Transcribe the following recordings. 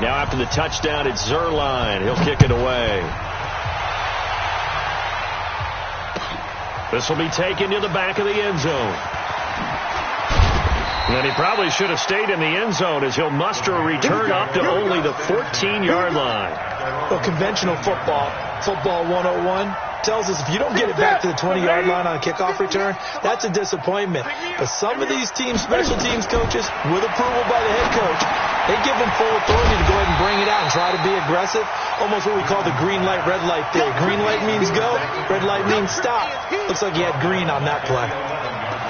Now after the touchdown, it's Zerline. He'll kick it away. This will be taken to the back of the end zone. And he probably should have stayed in the end zone as he'll muster a return up to only the 14-yard line. Well, conventional football 101, tells us if you don't get it back to the 20-yard line on a kickoff return, that's a disappointment. But some of these teams, special teams coaches, with approval by the head coach, they give them full authority to go ahead and bring it out and try to be aggressive. Almost what we call the green light, red light theory. Green light means go, red light means stop. Looks like he had green on that play.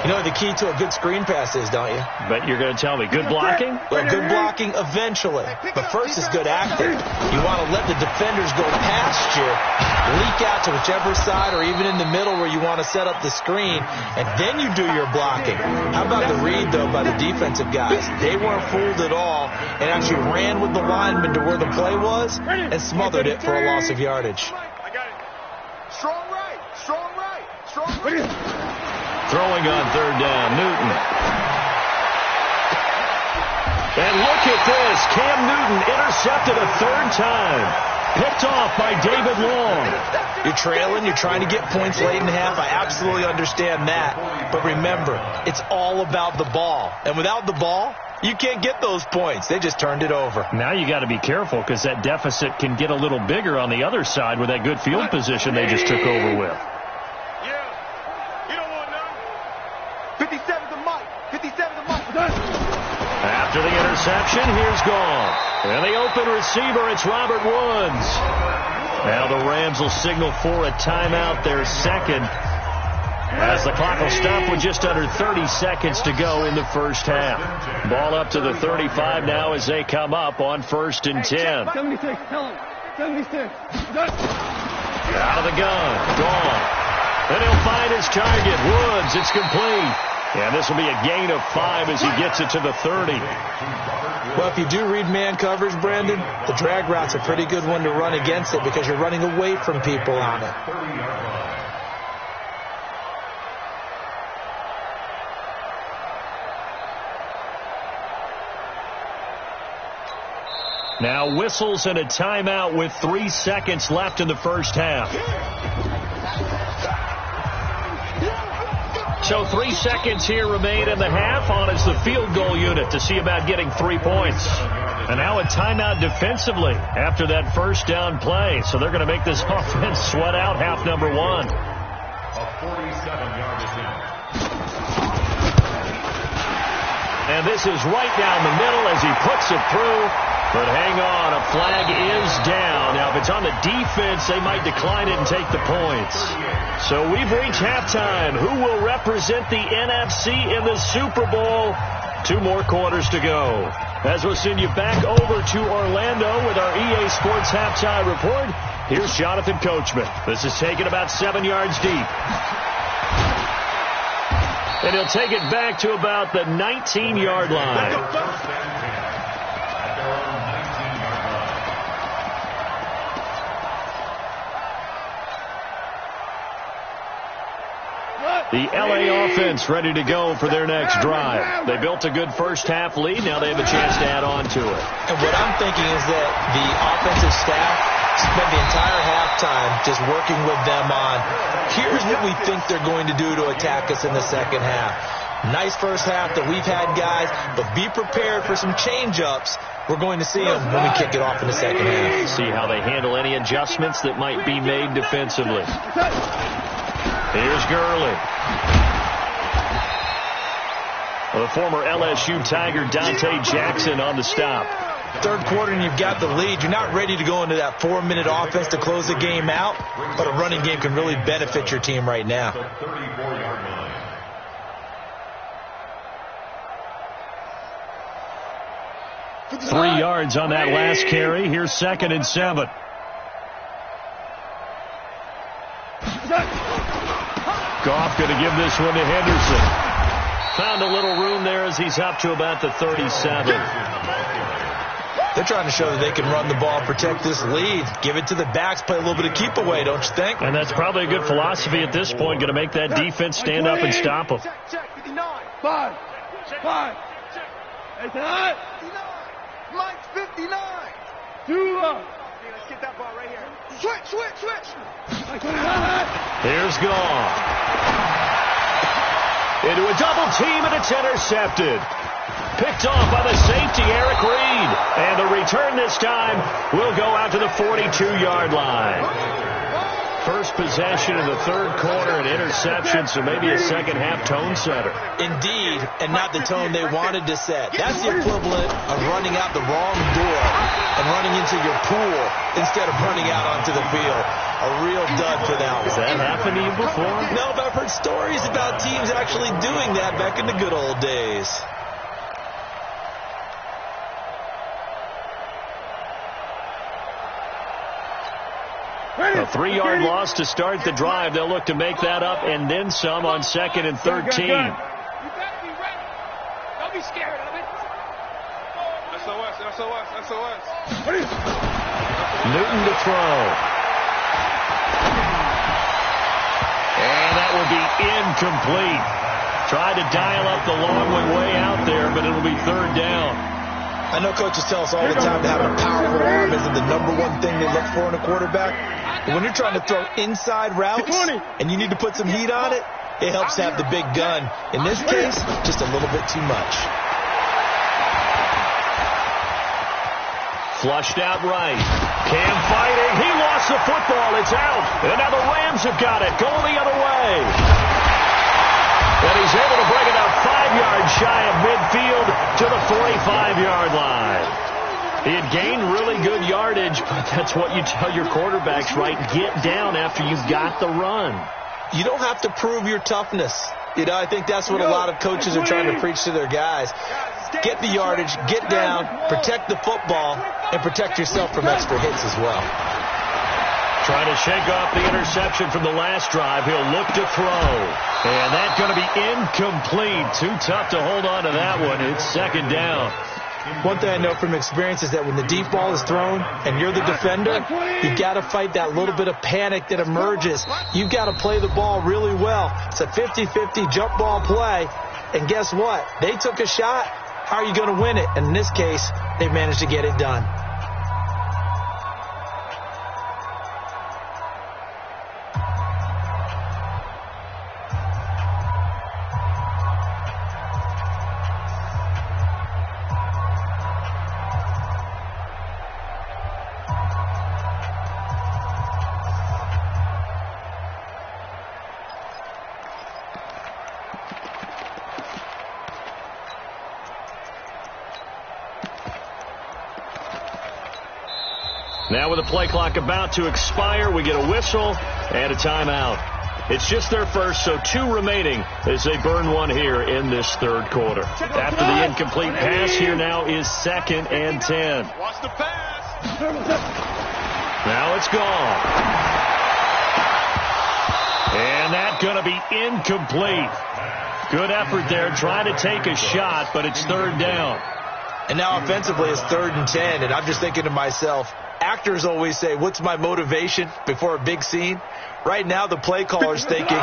You know what the key to a good screen pass is, don't you? But you're going to tell me, good blocking? Well, good blocking eventually. But first is good acting. You want to let the defenders go past you, leak out to whichever side or even in the middle where you want to set up the screen, and then you do your blocking. How about the read, though, by the defensive guys? They weren't fooled at all and actually ran with the lineman to where the play was and smothered it for a loss of yardage. I got it. Strong right, strong right, strong right. Throwing on third down, Newton. And look at this. Cam Newton intercepted a third time. Picked off by David Long. You're trailing. You're trying to get points late in the half. I absolutely understand that. But remember, it's all about the ball. And without the ball, you can't get those points. They just turned it over. Now you got to be careful because that deficit can get a little bigger on the other side with that good field position they just took over with. 57 to Mike. 57 to Mike. After the interception, here's gone. And the open receiver, it's Robert Woods. Now the Rams will signal for a timeout, their second, as the clock will stop with just under 30 seconds to go in the first half. Ball up to the 35 now as they come up on 1st and 10. 76, tell him. 76. Out of the gun, gone. And he'll find his target, Woods. It's complete. And this will be a gain of 5 as he gets it to the 30. Well, if you do read man coverage, Brandon, the drag route's a pretty good one to run against it because you're running away from people on it. Now whistles and a timeout with 3 seconds left in the first half. So 3 seconds here remain in the half. On is the field goal unit to see about getting 3 points. And now a timeout defensively after that first down play. So they're going to make this offense sweat out half number 1. A 47-yard attempt. And this is right down the middle as he puts it through. But hang on, a flag is down. Now, if it's on the defense, they might decline it and take the points. So we've reached halftime. Who will represent the NFC in the Super Bowl? 2 more quarters to go. As we'll send you back over to Orlando with our EA Sports Halftime Report, here's Jonathan Coachman. This is taken about 7 yards deep. And he'll take it back to about the 19-yard line. The LA offense ready to go for their next drive. They built a good first half lead. Now they have a chance to add on to it. And what I'm thinking is that the offensive staff spent the entire halftime just working with them on, here's what we think they're going to do to attack us in the second half. Nice first half that we've had, guys, but be prepared for some change-ups. We're going to see them when we kick it off in the second half. See how they handle any adjustments that might be made defensively. Here's Gurley. The former LSU Tiger Dante Jackson on the stop. Third quarter and you've got the lead. You're not ready to go into that 4-minute offense to close the game out, but a running game can really benefit your team right now. 3 yards on that last carry. Here's 2nd and 7. Goff going to give this one to Henderson. Found a little room there as he's up to about the 37. They're trying to show that they can run the ball and protect this lead. Give it to the backs, play a little bit of keep away, don't you think? And that's probably a good philosophy at this point, going to make that defense stand up and stop them. Check, 59. 5. 5. 59. Mike's 59. Let's get that ball right here. Switch. Here's Gall. Into a double team, and it's intercepted. Picked off by the safety, Eric Reed. And the return this time will go out to the 42-yard line. First possession in the third quarter, an interception, so maybe a second-half tone setter. Indeed, and not the tone they wanted to set. That's the equivalent of running out the wrong door and running into your pool instead of running out onto the field. A real dud for that one. Has that happened to you before? No, but I've heard stories about teams actually doing that back in the good old days. A 3-yard loss to start the drive. They'll look to make that up and then some on 2nd and 13. You better be ready. Don't be scared of it. SOS. Newton to throw. And that will be incomplete. Tried to dial up the long one way out there, but it'll be 3rd down. I know coaches tell us all the time that having a powerful arm isn't the number one thing they look for in a quarterback. But when you're trying to throw inside routes and you need to put some heat on it, it helps to have the big gun. In this case, just a little bit too much. Flushed out right. Cam fighting. He lost the football. It's out. And now the Rams have got it. Going the other way. And he's able to bring it up 5 yards shy of midfield to the 45-yard line. He had gained really good yardage, but that's what you tell your quarterbacks, right? Get down after you've got the run. You don't have to prove your toughness. You know, I think that's what a lot of coaches are trying to preach to their guys. Get the yardage, get down, protect the football, and protect yourself from extra hits as well. Trying to shake off the interception from the last drive. He'll look to throw. And that's going to be incomplete. Too tough to hold on to that one. It's 2nd down. One thing I know from experience is that when the deep ball is thrown and you're the defender, you've got to fight that little bit of panic that emerges. You've got to play the ball really well. It's a 50-50 jump ball play. And guess what? They took a shot. How are you going to win it? And in this case, they managed to get it done. Now with the play clock about to expire, we get a whistle and a timeout. It's just their first, so 2 remaining as they burn one here in this 3rd quarter. After the incomplete pass, here now is 2nd and 10. Watch the pass. Now it's gone. And that's going to be incomplete. Good effort there, trying to take a shot, but it's 3rd down. And now offensively it's 3rd and 10, and I'm just thinking to myself, actors always say, what's my motivation before a big scene? Right now the play caller's thinking,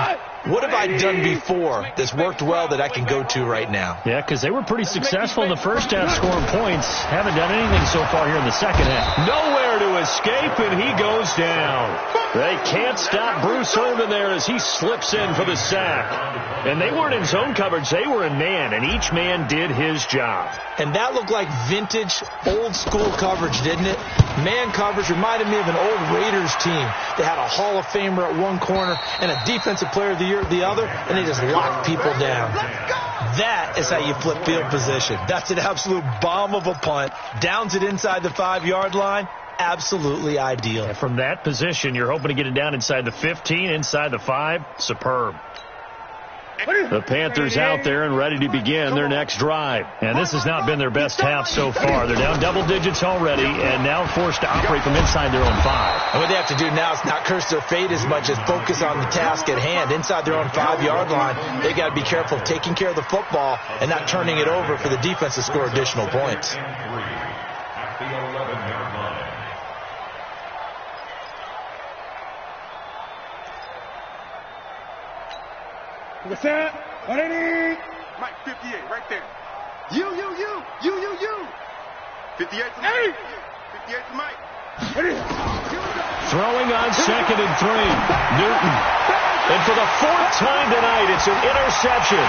what have I done before that's worked well that I can go to right now? Yeah, because they were pretty successful in the first half scoring points. Haven't done anything so far here in the second half. Nowhere to escape, and he goes down. They can't stop Bruce Irvin there as he slips in for the sack. And they weren't in zone coverage. They were in man, and each man did his job. And that looked like vintage, old-school coverage, didn't it? Man coverage reminded me of an old Raiders team. They had a Hall of Famer at one corner and a Defensive Player of the Year at the other, and they just locked people down. That is how you flip field position. That's an absolute bomb of a punt. Downs it inside the 5-yard line. Absolutely ideal. And from that position, you're hoping to get it down inside the 15, inside the 5. Superb. The Panthers out there and ready to begin their next drive. And this has not been their best half so far. They're down double digits already and now forced to operate from inside their own 5. And what they have to do now is not curse their fate as much as focus on the task at hand. Inside their own 5-yard line, they got to be careful of taking care of the football and not turning it over for the defense to score additional points. What's that? 180. Mike, 58, right there. You. 58 to me. 58 Throwing on 2nd and 3. Newton. And for the 4th time tonight, it's an interception.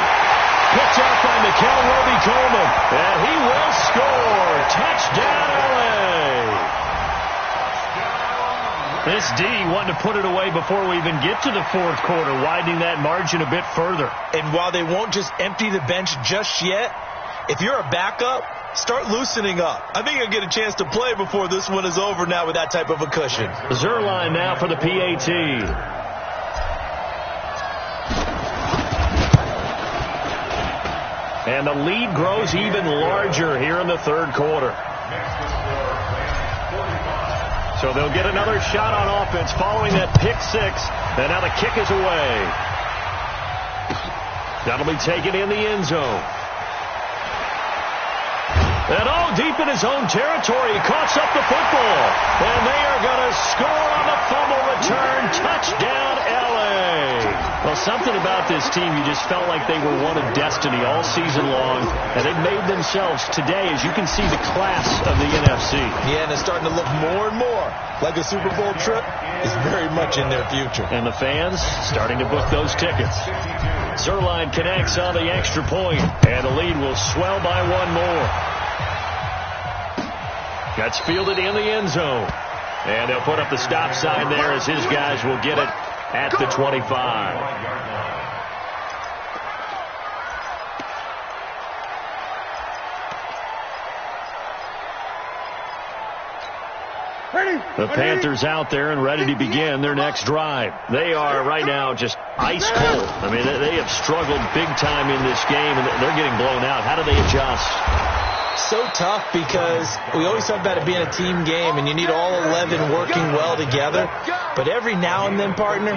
Picked up by Mikel Roby-Coleman. And he will score. Touchdown, LA. This D wanting to put it away before we even get to the 4th quarter, widening that margin a bit further. And while they won't just empty the bench just yet, if you're a backup, start loosening up. I think you'll get a chance to play before this one is over now with that type of a cushion. Zerline now for the PAT. And the lead grows even larger here in the 3rd quarter. So they'll get another shot on offense following that pick 6. And now the kick is away. That'll be taken in the end zone. And deep in his own territory, he coughs up the football. And they are going to score on the fumble return. Touchdown, LA. Well, something about this team, you just felt like they were one of destiny all season long. And they've made themselves today, as you can see, the class of the NFC. Yeah, and it's starting to look more and more like a Super Bowl trip is very much in their future. And the fans starting to book those tickets. Zerline connects on the extra point, and the lead will swell by one more. That's fielded in the end zone. And they'll put up the stop sign there as his guys will get it at the 25. The Panthers out there and ready to begin their next drive. They are right now just ice cold. I mean, they have struggled big time in this game, and they're getting blown out. How do they adjust? So tough because we always talk about it being a team game, and you need all 11 working well together. But every now and then, partner,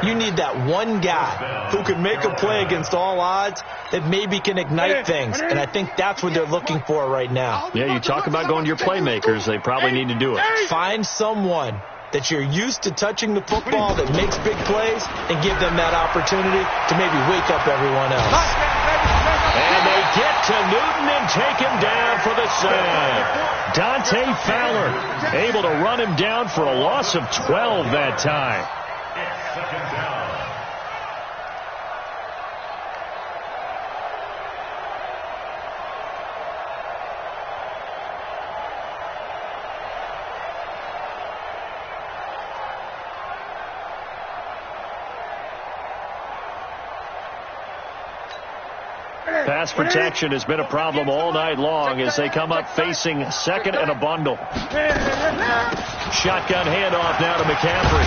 you need that one guy who can make a play against all odds that maybe can ignite things. And I think that's what they're looking for right now. Yeah, you talk about going to your playmakers. They probably need to do it. Find someone that you're used to touching the football that makes big plays and give them that opportunity to maybe wake up everyone else. And they get to Newton and take him down for the sack. Dante Fowler able to run him down for a loss of 12 that time. Pass protection has been a problem all night long as they come up facing second and a bundle. Shotgun handoff now to McCaffrey.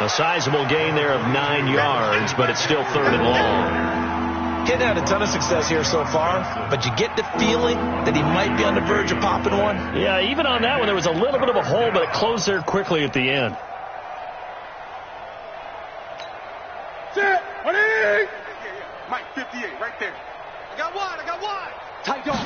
A sizable gain there of 9 yards, but it's still 3rd and long. He's had a ton of success here so far, but you get the feeling that he might be on the verge of popping one. Yeah, even on that one, there was a little bit of a hole, but it closed there quickly at the end. Mike, 58, right there. I got one. Tight dog.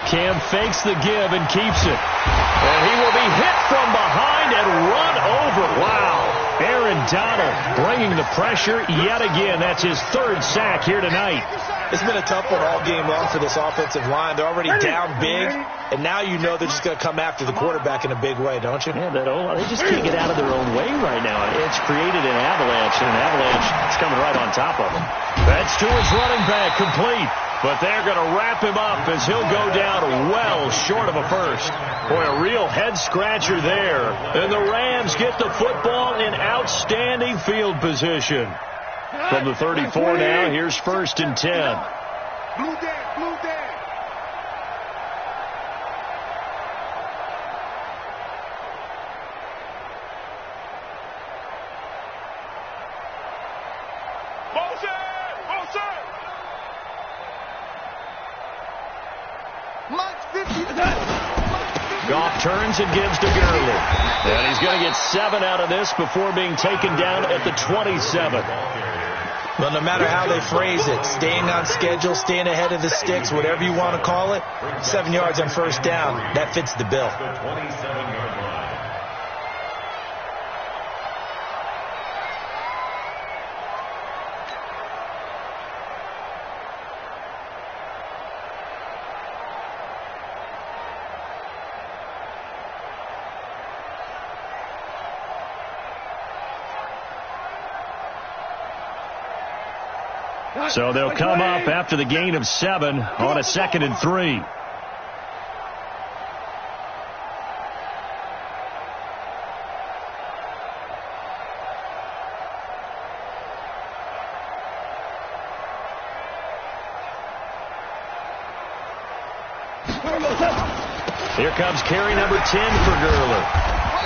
Cam fakes the give and keeps it. And he will be hit from behind and run over. Wow. Aaron Donald bringing the pressure yet again. That's his 3rd sack here tonight. It's been a tough one all game long for this offensive line. They're already down big, and now you know they're just going to come after the quarterback in a big way, don't you? Yeah, they just can't get out of their own way right now. It's created an avalanche, and an avalanche is coming right on top of them. That's to his running back, complete. But they're going to wrap him up as he'll go down well short of a first. Boy, a real head-scratcher there. And the Rams get the football in outstanding field position. From the 34 now, here's 1st and 10. Blue Dan. Goff turns and gives to Gurley. And he's going to get 7 out of this before being taken down at the 27. Well, no matter how they phrase it, staying on schedule, staying ahead of the sticks, whatever you want to call it, 7 yards on 1st down, that fits the bill. So they'll come up after the gain of 7 on a 2nd and 3. Here comes carry number 10 for Gurley.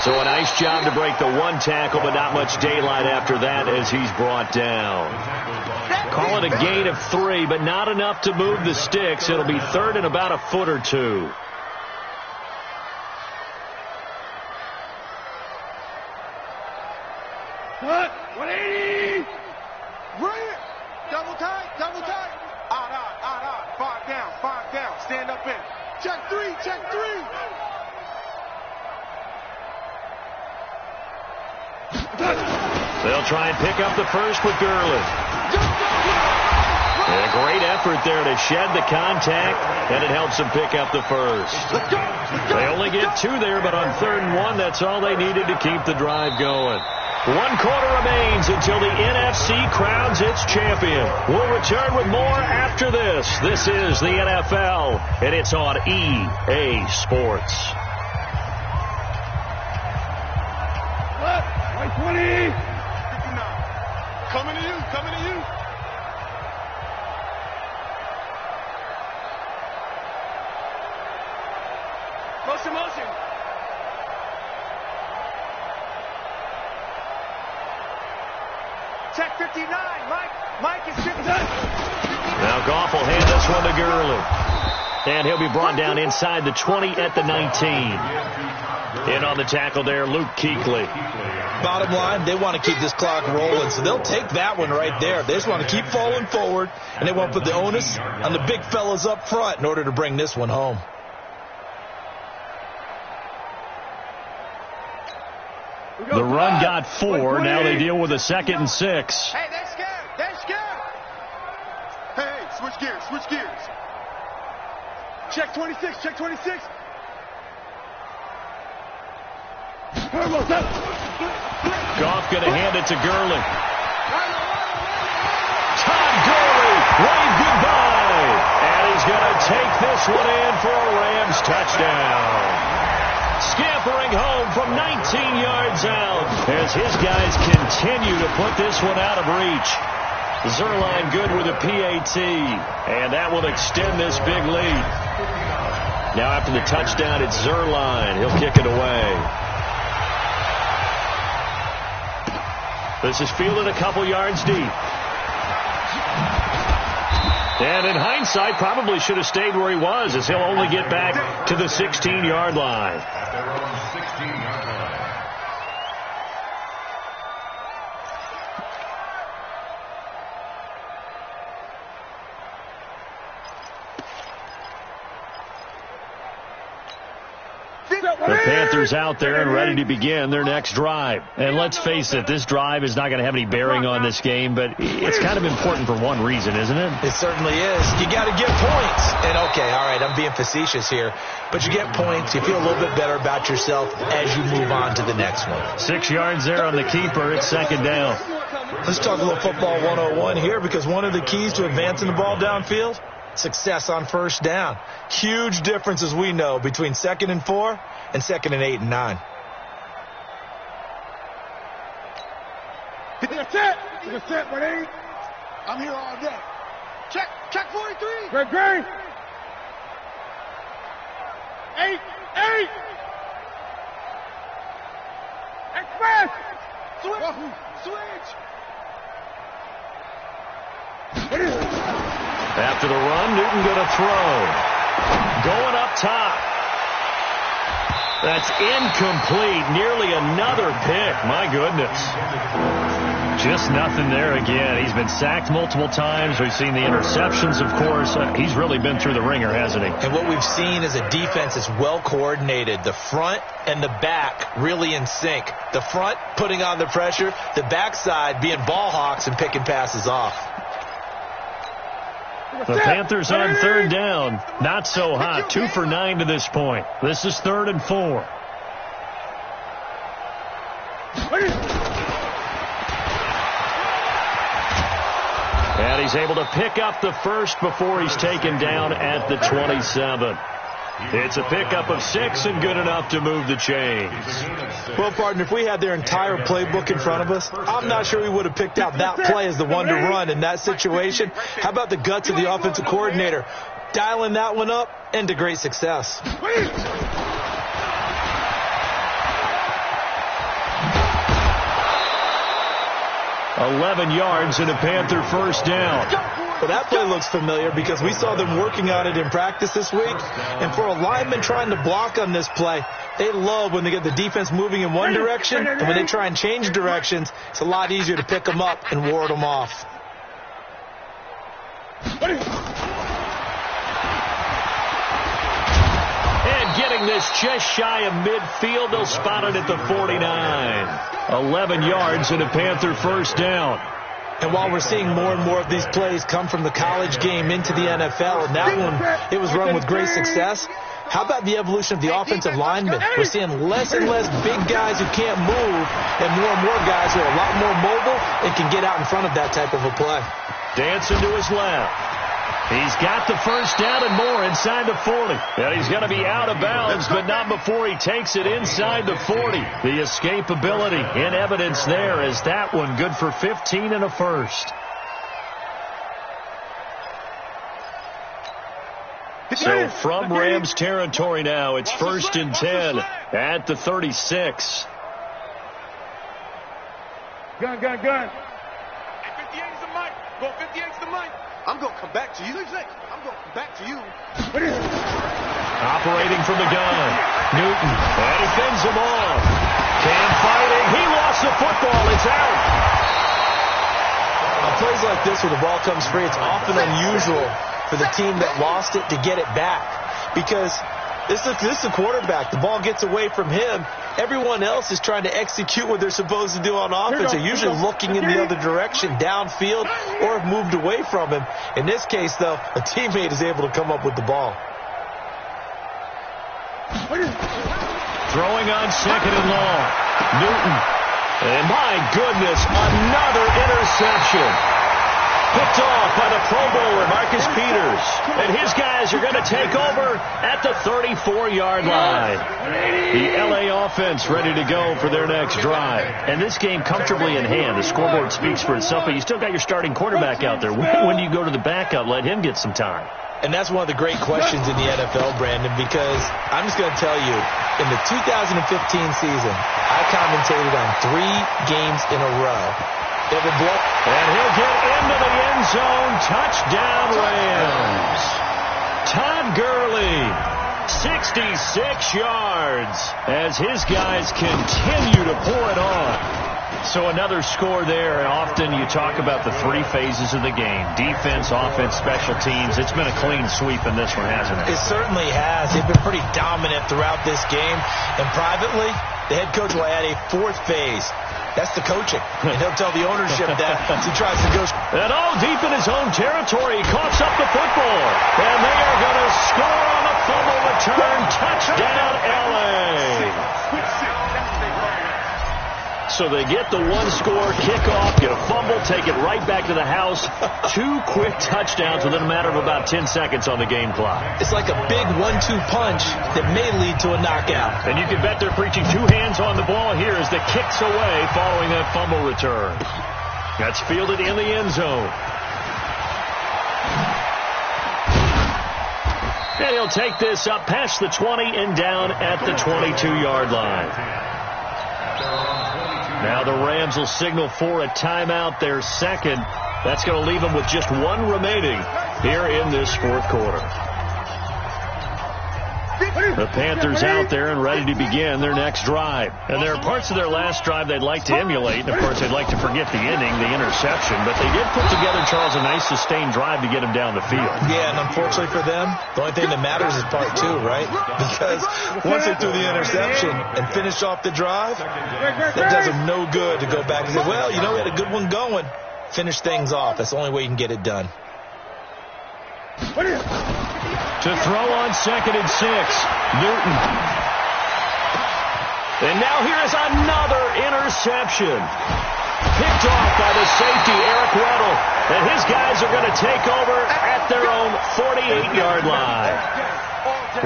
So a nice job to break the 1 tackle, but not much daylight after that as he's brought down. Call it a gain of 3, but not enough to move the sticks. It'll be 3rd and about a foot or 2. Cut. 180. Bring it. Double tight, double tight. Odd. 5 down. Stand up in. Check 3. They'll try and pick up the first with Gurley. And a great effort there to shed the contact, and it helps them pick up the first. They only get 2 there, but on 3rd and 1, that's all they needed to keep the drive going. 1 quarter remains until the NFC crowns its champion. We'll return with more after this. This is the NFL, and it's on EA Sports. 20. Coming to you. Motion. Check 59. Mike is 59. Now Goff will hand this one to Gurley. And he'll be brought down inside the 20 at the 19. In on the tackle there, Luke Kuechly. Bottom line, they want to keep this clock rolling, so they'll take that one right there. They just want to keep falling forward, and they want to put the onus on the big fellas up front in order to bring this one home. The run got 4. Now they deal with a 2nd and 6. Hey, they're scared. Hey, switch gears. Check 26. Goff going to hand it to Gurley. Todd Gurley, wave goodbye. And he's going to take this one in for a Rams touchdown. Scampering home from 19 yards out as his guys continue to put this one out of reach. Zerline good with a PAT, and that will extend this big lead. Now after the touchdown, it's Zerline. He'll kick it away. This is fielded a couple yards deep. And in hindsight, probably should have stayed where he was, as he'll only get back to the 16-yard line. The Panthers out there and ready to begin their next drive. And let's face it, this drive is not going to have any bearing on this game, but it's kind of important for one reason, isn't it? It certainly is. You got to get points. And okay, all right, I'm being facetious here, but you get points. You feel a little bit better about yourself as you move on to the next one. 6 yards there on the keeper. It's 2nd down. Let's talk a little football 101 here, because one of the keys to advancing the ball downfield, success on 1st down. Huge difference, as we know, between 2nd and 4 and 2nd and 8 and 9. That's it, buddy. I'm here all day. Check 43. Great. 8. Express. Switch. After the run, Newton going to throw. Going up top. That's incomplete. Nearly another pick. My goodness. Just nothing there again. He's been sacked multiple times. We've seen the interceptions, of course. He's really been through the ringer, hasn't he? And what we've seen is a defense that's well coordinated. The front and the back really in sync. The front putting on the pressure. The backside being ball hawks and picking passes off. The Panthers on 3rd down. Not so hot. 2 for 9 to this point. This is 3rd and 4. And he's able to pick up the first before he's taken down at the 27. It's a pickup of 6 and good enough to move the chains. Well, partner, if we had their entire playbook in front of us, I'm not sure we would have picked out that play as the one to run in that situation. How about the guts of the offensive coordinator? Dialing that one up into great success. 11 yards and a Panther first down. Well, that play looks familiar because we saw them working on it in practice this week. And for a lineman trying to block on this play, they love when they get the defense moving in one direction. And when they try and change directions, it's a lot easier to pick them up and ward them off. And getting this just shy of midfield, they'll spot it at the 49. 11 yards and a Panther first down. And while we're seeing more and more of these plays come from the college game into the NFL, and that one, it was run with great success, how about the evolution of the offensive linemen? We're seeing less and less big guys who can't move and more guys who are a lot more mobile and can get out in front of that type of a play. Dancing to his left. He's got the first down and more inside the 40. And he's going to be out of bounds, but not before he takes it inside the 40. The escapability in evidence there as that one good for 15 and a first. So from Rams territory now, it's 1st and 10 at the 36. Gun. 58 is the mic. Go 58 is the mic. I'm going to come back to you. I'm going to come back to you. Operating from the gun. Newton. And he fends him off. Cam fighting. He lost the football. It's out. On plays like this where the ball comes free, it's often unusual for the team that lost it to get it back. Because this is a quarterback. The ball gets away from him. Everyone else is trying to execute what they're supposed to do on offense. They're usually looking in the other direction, downfield, or have moved away from him. In this case, though, a teammate is able to come up with the ball. Throwing on 2nd and long. Newton. And my goodness, another interception. Picked off by the Pro Bowler, Marcus Peters. And his guys are going to take over at the 34-yard line. The L.A. offense ready to go for their next drive. And this game comfortably in hand. The scoreboard speaks for itself, but you still got your starting quarterback out there. When do you go to the backup? Let him get some time. And that's one of the great questions in the NFL, Brandon, because I'm just going to tell you, in the 2015 season, I commentated on 3 games in a row. And he'll get into the end zone. Touchdown, Rams. Todd Gurley, 66 yards as his guys continue to pour it on. So another score there, and often you talk about the 3 phases of the game. Defense, offense, special teams. It's been a clean sweep in this one, hasn't it? It certainly has. They've been pretty dominant throughout this game. And privately, the head coach will add a 4th phase. That's the coaching. And he'll tell the ownership that as he tries to go. And all deep in his own territory, he coughs up the football. And they are going to score on the fumble return. Touchdown, L.A. So they get the 1-score kickoff, get a fumble, take it right back to the house. 2 quick touchdowns within a matter of about 10 seconds on the game clock. It's like a big 1-2 punch that may lead to a knockout. And you can bet they're preaching 2 hands on the ball here as the kick's away following that fumble return. That's fielded in the end zone. And he'll take this up past the 20 and down at the 22-yard line. Now the Rams will signal for a timeout, their second. That's going to leave them with just 1 remaining here in this 4th quarter. The Panthers out there and ready to begin their next drive. And there are parts of their last drive they'd like to emulate. And, of course, they'd like to forget the inning, the interception. But they did put together, Charles, a nice sustained drive to get them down the field. Yeah, and unfortunately for them, the only thing that matters is part 2, right? Because once they threw the interception and finished off the drive, that does them no good to go back and say, well, you know, we had a good one going. Finish things off. That's the only way you can get it done. To throw on 2nd and 6, Newton. And now here is another interception. Picked off by the safety, Eric Weddle. And his guys are going to take over at their own 48-yard line.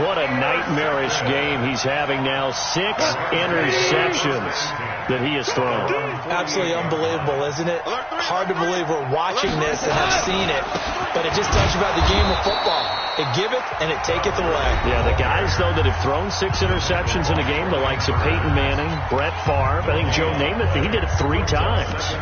What a nightmarish game he's having now. 6 interceptions that he has thrown. Absolutely unbelievable, isn't it? Hard to believe we're watching this and have seen it, but it just tells you about the game of football. It giveth and it taketh away. Yeah, the guys, though, that have thrown 6 interceptions in a game, the likes of Peyton Manning, Brett Favre, I think Joe Namath, he did it 3 times.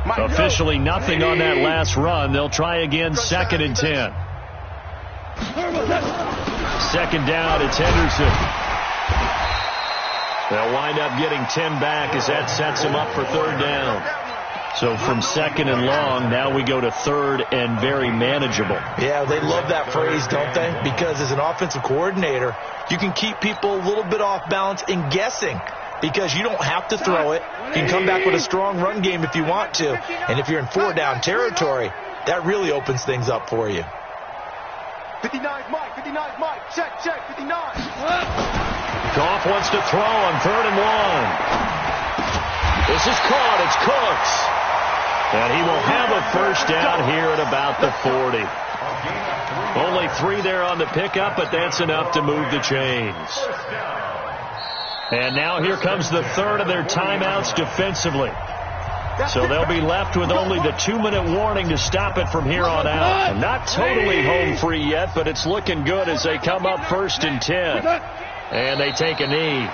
Officially nothing on that last run. They'll try again, 2nd and 10. 2nd down, it's Henderson. They'll wind up getting 10 back as that sets them up for 3rd down. So from 2nd and long, now we go to 3rd and very manageable. Yeah, they love that phrase, don't they? Because as an offensive coordinator, you can keep people a little bit off balance and guessing. Because you don't have to throw it. You can come back with a strong run game if you want to. And if you're in 4-down territory, that really opens things up for you. 59 Mike, 59 Mike, check, 59. Goff wants to throw on 3rd and long. This is caught, it's Cooks. And he will have a 1st down here at about the 40. Only 3 there on the pickup, but that's enough to move the chains. And now here comes the 3rd of their timeouts defensively. So they'll be left with only the 2-minute warning to stop it from here on out. And not totally home free yet, but it's looking good as they come up 1st and 10. And they take a knee.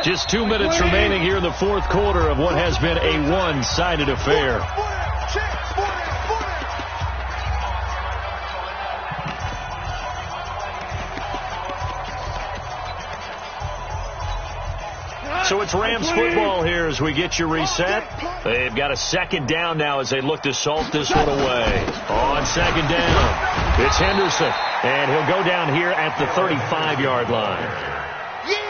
Just 2 minutes remaining here in the 4th quarter of what has been a one-sided affair. So it's Rams football here as we get you reset. They've got a 2nd down now as they look to salt this one away. On 2nd down, it's Henderson. And he'll go down here at the 35-yard line.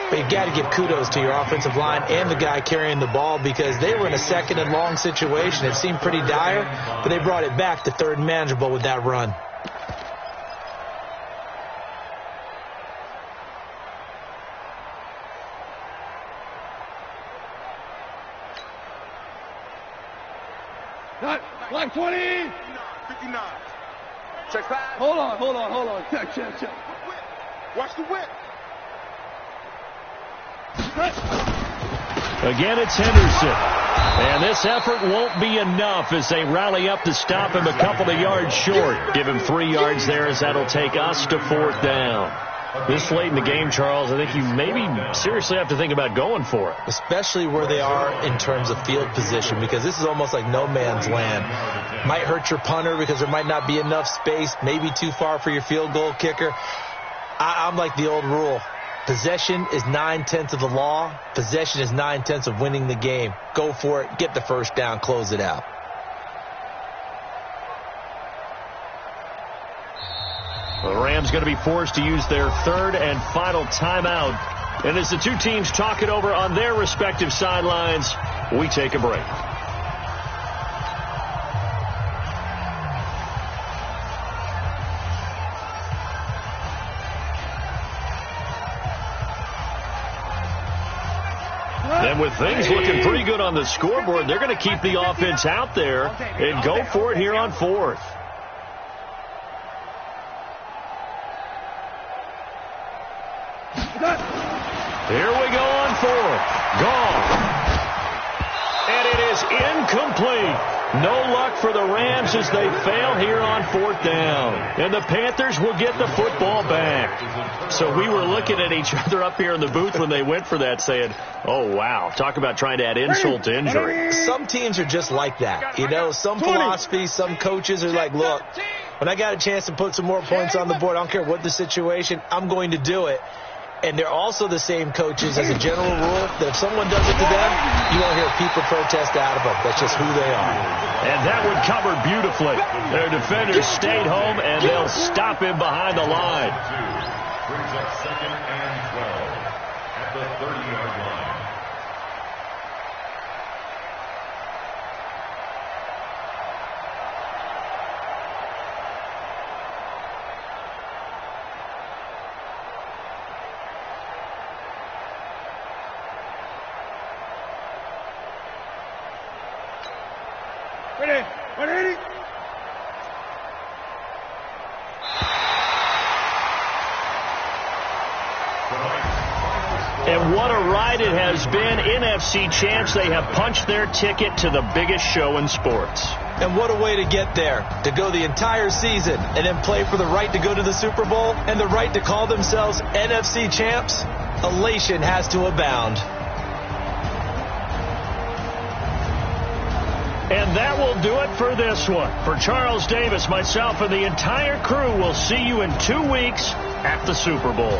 But you've got to give kudos to your offensive line and the guy carrying the ball because they were in a 2nd and long situation. It seemed pretty dire, but they brought it back to 3rd and manageable with that run. Black 20. 59. Check pass. Hold on. Check. Watch the whip. Again, it's Henderson. And this effort won't be enough as they rally up to stop him a couple of yards short. Give him 3 yards there as that'll take us to 4th down. This late in the game, Charles, I think you maybe seriously have to think about going for it. Especially where they are in terms of field position, because this is almost like no man's land. Might hurt your punter because there might not be enough space, maybe too far for your field goal kicker. I'm like the old rule. Possession is 9/10 of the law. Possession is 9/10 of winning the game. Go for it. Get the 1st down. Close it out. The Rams going to be forced to use their 3rd and final timeout. And as the two teams talk it over on their respective sidelines, we take a break. And with things looking pretty good on the scoreboard, they're going to keep the offense out there and go for it here on 4th. Here we go on 4th. Gone. And it is incomplete. No luck for the Rams as they fail here on 4th down. And the Panthers will get the football back. So we were looking at each other up here in the booth when they went for that saying, oh, wow, talk about trying to add insult to injury. Some teams are just like that. You know, some philosophies, some coaches are like, look, when I got a chance to put some more points on the board, I don't care what the situation, I'm going to do it. And they're also the same coaches as a general rule that if someone does it to them, you won't hear people protest out of them. That's just who they are. And that one covered beautifully. Their defenders stayed home, and they'll stop him behind the line. Brings up 2nd and 12 at the 30-yard line. Ready? 180. And what a ride it has been. NFC champs, they have punched their ticket to the biggest show in sports. And what a way to get there, to go the entire season and then play for the right to go to the Super Bowl and the right to call themselves NFC champs. Elation has to abound. And that will do it for this one. For Charles Davis, myself, and the entire crew, we'll see you in 2 weeks at the Super Bowl.